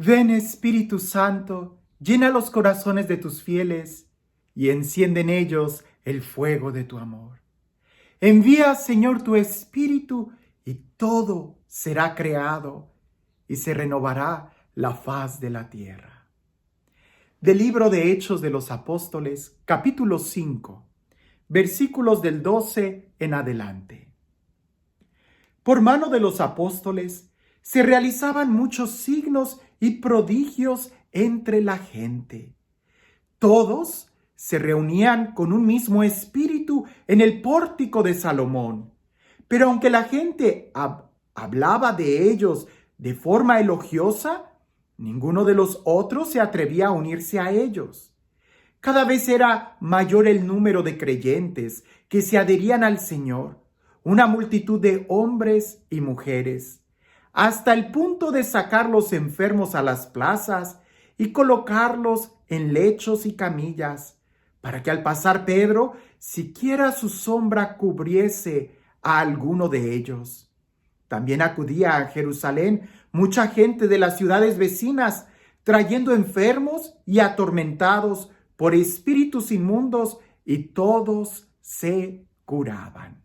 Ven, Espíritu Santo, llena los corazones de tus fieles y enciende en ellos el fuego de tu amor. Envía, Señor, tu Espíritu y todo será creado y se renovará la faz de la tierra. Del libro de Hechos de los Apóstoles, capítulo 5, versículos del 12 en adelante. Por mano de los apóstoles se realizaban muchos signos y prodigios entre la gente. Todos se reunían con un mismo espíritu en el pórtico de Salomón. Pero aunque la gente hablaba de ellos de forma elogiosa, ninguno de los otros se atrevía a unirse a ellos. Cada vez era mayor el número de creyentes que se adherían al Señor, una multitud de hombres y mujeres, hasta el punto de sacar los enfermos a las plazas y colocarlos en lechos y camillas, para que al pasar Pedro, siquiera su sombra cubriese a alguno de ellos. También acudía a Jerusalén mucha gente de las ciudades vecinas, trayendo enfermos y atormentados por espíritus inmundos, y todos se curaban.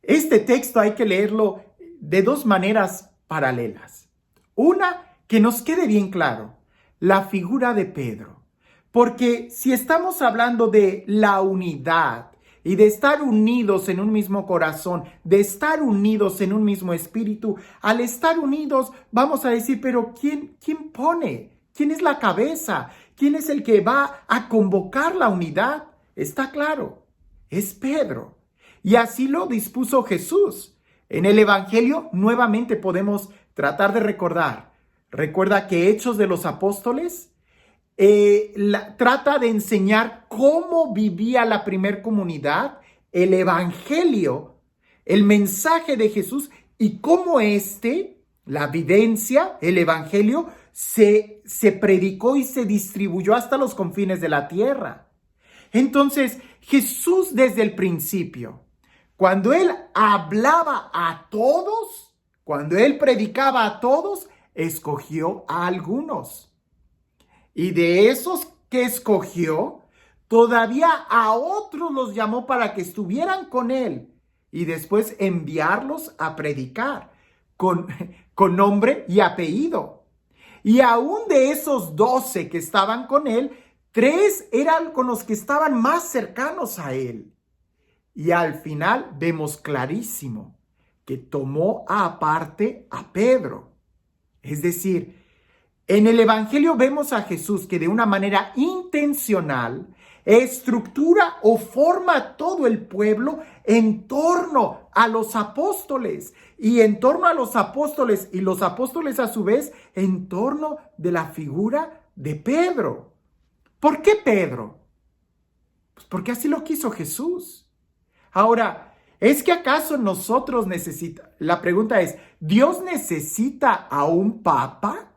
Este texto hay que leerlo de dos maneras paralelas. Una, que nos quede bien claro, la figura de Pedro. Porque si estamos hablando de la unidad y de estar unidos en un mismo corazón, de estar unidos en un mismo espíritu, al estar unidos vamos a decir, pero ¿quién pone? ¿Quién es la cabeza? ¿Quién es el que va a convocar la unidad? Está claro, es Pedro. Y así lo dispuso Jesús. En el Evangelio nuevamente podemos tratar de recordar. Recuerda que Hechos de los Apóstoles trata de enseñar cómo vivía la primer comunidad, el Evangelio, el mensaje de Jesús y cómo la vivencia, el Evangelio, se predicó y se distribuyó hasta los confines de la tierra. Entonces, Jesús desde el principio, cuando Él hablaba a todos, cuando Él predicaba a todos, escogió a algunos. Y de esos que escogió, todavía a otros los llamó para que estuvieran con Él y después enviarlos a predicar con nombre y apellido. Y aún de esos 12 que estaban con Él, 3 eran con los que estaban más cercanos a Él. Y al final vemos clarísimo que tomó aparte a Pedro. Es decir, en el Evangelio vemos a Jesús que de una manera intencional estructura o forma todo el pueblo en torno a los apóstoles y en torno a los apóstoles y los apóstoles a su vez en torno de la figura de Pedro. ¿Por qué Pedro? Pues porque así lo quiso Jesús. Ahora, ¿es que acaso nosotros la pregunta es, ¿Dios necesita a un papa?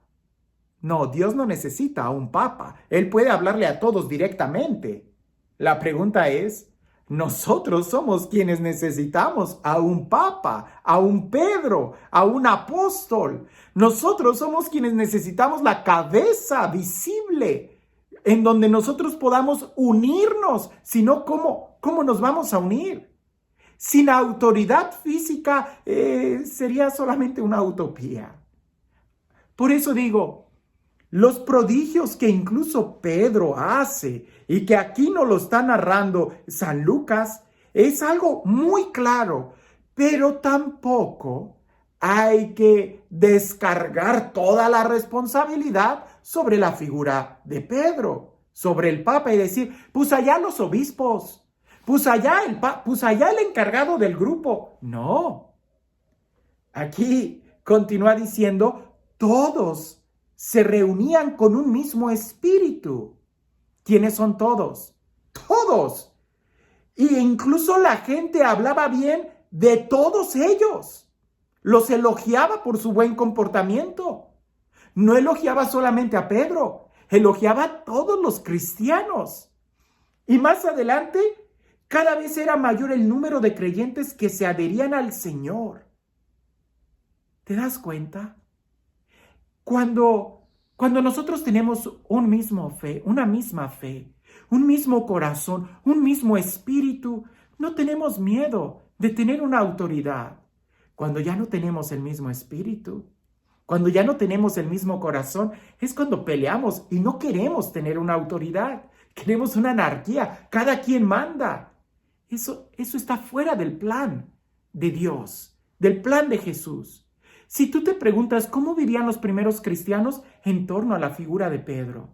No, Dios no necesita a un papa. Él puede hablarle a todos directamente. La pregunta es, nosotros somos quienes necesitamos a un papa, a un Pedro, a un apóstol. Nosotros somos quienes necesitamos la cabeza visible en donde nosotros podamos unirnos. Si no, ¿cómo nos vamos a unir? Sin autoridad física sería solamente una utopía. Por eso digo, los prodigios que incluso Pedro hace y que aquí nos lo está narrando San Lucas es algo muy claro, pero tampoco hay que descargar toda la responsabilidad sobre la figura de Pedro, sobre el Papa y decir, pues allá los obispos, pues allá el encargado del grupo. No. Aquí continúa diciendo, todos se reunían con un mismo espíritu. ¿Quiénes son todos? Todos. Y incluso la gente hablaba bien de todos ellos. Los elogiaba por su buen comportamiento. No elogiaba solamente a Pedro, elogiaba a todos los cristianos. Y más adelante, cada vez era mayor el número de creyentes que se adherían al Señor. ¿Te das cuenta? Cuando nosotros tenemos una misma fe, un mismo corazón, un mismo espíritu, no tenemos miedo de tener una autoridad. Cuando ya no tenemos el mismo espíritu, cuando ya no tenemos el mismo corazón, es cuando peleamos y no queremos tener una autoridad. Queremos una anarquía, cada quien manda. Eso está fuera del plan de Dios, del plan de Jesús. Si tú te preguntas cómo vivían los primeros cristianos en torno a la figura de Pedro,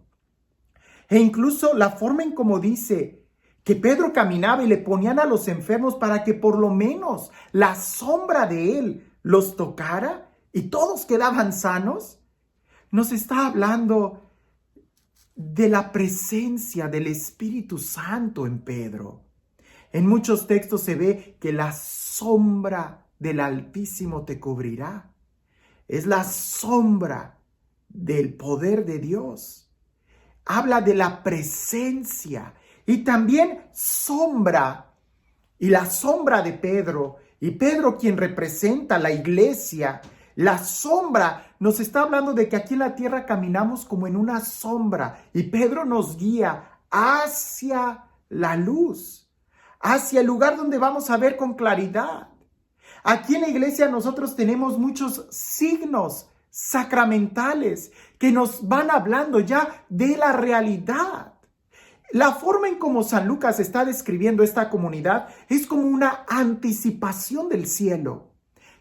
e incluso la forma en cómo dice que Pedro caminaba y le ponían a los enfermos para que por lo menos la sombra de él los tocara y todos quedaban sanos, nos está hablando de la presencia del Espíritu Santo en Pedro. En muchos textos se ve que la sombra del Altísimo te cubrirá. Es la sombra del poder de Dios. Habla de la presencia y también sombra. Y la sombra de Pedro, y Pedro quien representa la iglesia, la sombra nos está hablando de que aquí en la tierra caminamos como en una sombra y Pedro nos guía hacia la luz, hacia el lugar donde vamos a ver con claridad. Aquí en la iglesia nosotros tenemos muchos signos sacramentales que nos van hablando ya de la realidad. La forma en cómo San Lucas está describiendo esta comunidad es como una anticipación del cielo.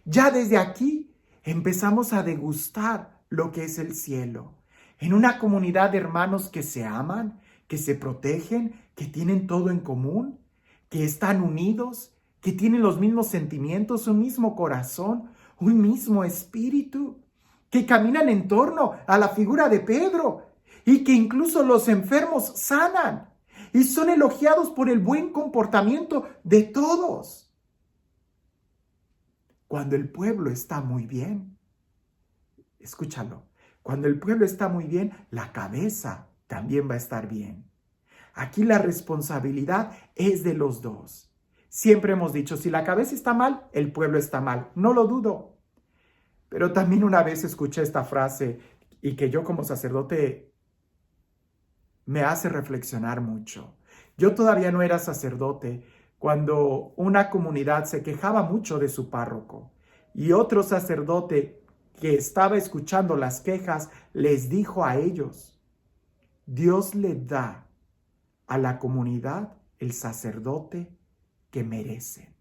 Ya desde aquí empezamos a degustar lo que es el cielo. En una comunidad de hermanos que se aman, que se protegen, que tienen todo en común, que están unidos, que tienen los mismos sentimientos, un mismo corazón, un mismo espíritu, que caminan en torno a la figura de Pedro y que incluso los enfermos sanan y son elogiados por el buen comportamiento de todos. Cuando el pueblo está muy bien, escúchalo, cuando el pueblo está muy bien, la cabeza también va a estar bien. Aquí la responsabilidad es de los dos. Siempre hemos dicho, si la cabeza está mal, el pueblo está mal. No lo dudo. Pero también una vez escuché esta frase y que yo como sacerdote me hace reflexionar mucho. Yo todavía no era sacerdote cuando una comunidad se quejaba mucho de su párroco y otro sacerdote que estaba escuchando las quejas les dijo a ellos, Dios le da a la comunidad el sacerdote que merecen.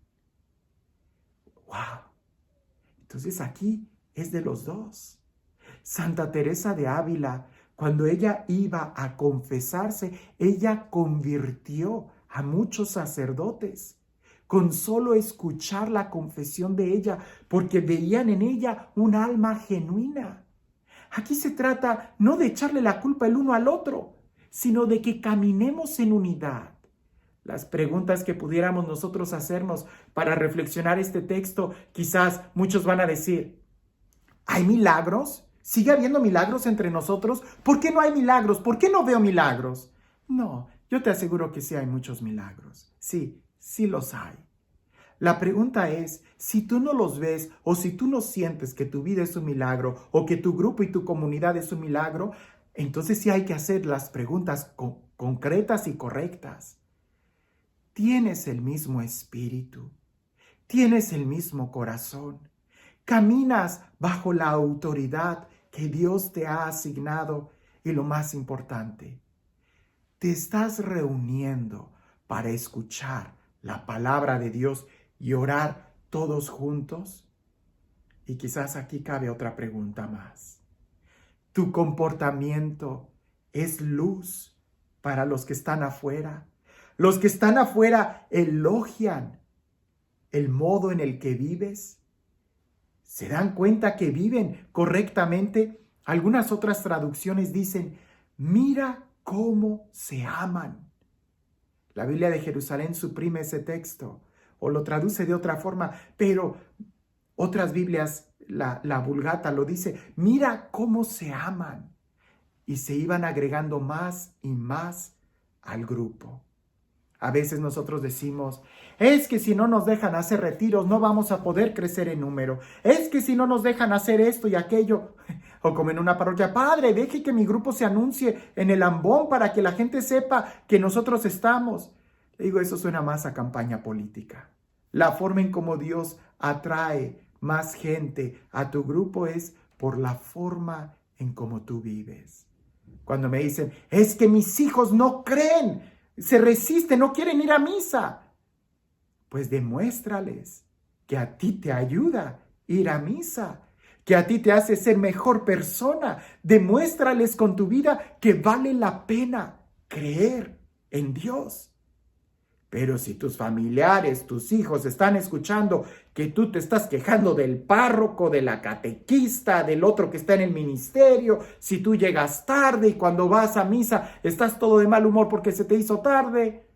¡Wow! Entonces aquí es de los dos. Santa Teresa de Ávila, cuando ella iba a confesarse, ella convirtió a muchos sacerdotes con solo escuchar la confesión de ella, porque veían en ella un alma genuina. Aquí se trata no de echarle la culpa el uno al otro, sino de que caminemos en unidad. Las preguntas que pudiéramos nosotros hacernos para reflexionar este texto, quizás muchos van a decir, ¿hay milagros? ¿Sigue habiendo milagros entre nosotros? ¿Por qué no hay milagros? ¿Por qué no veo milagros? No, yo te aseguro que sí hay muchos milagros. Sí, sí los hay. La pregunta es, si tú no los ves o si tú no sientes que tu vida es un milagro o que tu grupo y tu comunidad es un milagro, entonces sí hay que hacer las preguntas concretas y correctas. ¿Tienes el mismo espíritu? ¿Tienes el mismo corazón? ¿Caminas bajo la autoridad que Dios te ha asignado? Y lo más importante, ¿te estás reuniendo para escuchar la palabra de Dios y orar todos juntos? Y quizás aquí cabe otra pregunta más. ¿Tu comportamiento es luz para los que están afuera? Los que están afuera elogian el modo en el que vives. ¿Se dan cuenta que viven correctamente? Algunas otras traducciones dicen, mira cómo se aman. La Biblia de Jerusalén suprime ese texto o lo traduce de otra forma, pero otras Biblias, la Vulgata lo dice, mira cómo se aman. Y se iban agregando más y más al grupo. A veces nosotros decimos, es que si no nos dejan hacer retiros no vamos a poder crecer en número. Es que si no nos dejan hacer esto y aquello. O como en una parroquia, padre, deje que mi grupo se anuncie en el ambón para que la gente sepa que nosotros estamos. Le digo, eso suena más a campaña política. La forma en cómo Dios atrae más gente a tu grupo es por la forma en cómo tú vives. Cuando me dicen, es que mis hijos no creen, se resisten, no quieren ir a misa. Pues demuéstrales que a ti te ayuda ir a misa, que a ti te hace ser mejor persona. Demuéstrales con tu vida que vale la pena creer en Dios. Pero si tus familiares, tus hijos están escuchando que tú te estás quejando del párroco, de la catequista, del otro que está en el ministerio, si tú llegas tarde y cuando vas a misa estás todo de mal humor porque se te hizo tarde,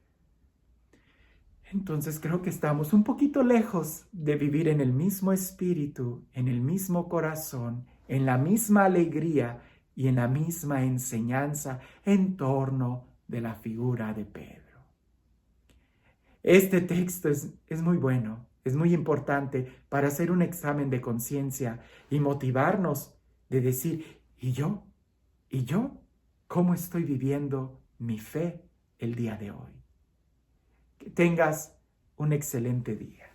entonces creo que estamos un poquito lejos de vivir en el mismo espíritu, en el mismo corazón, en la misma alegría y en la misma enseñanza en torno de la figura de Pedro. Este texto es muy bueno, es muy importante para hacer un examen de conciencia y motivarnos de decir, ¿y yo? ¿Y yo? ¿Cómo estoy viviendo mi fe el día de hoy? Que tengas un excelente día.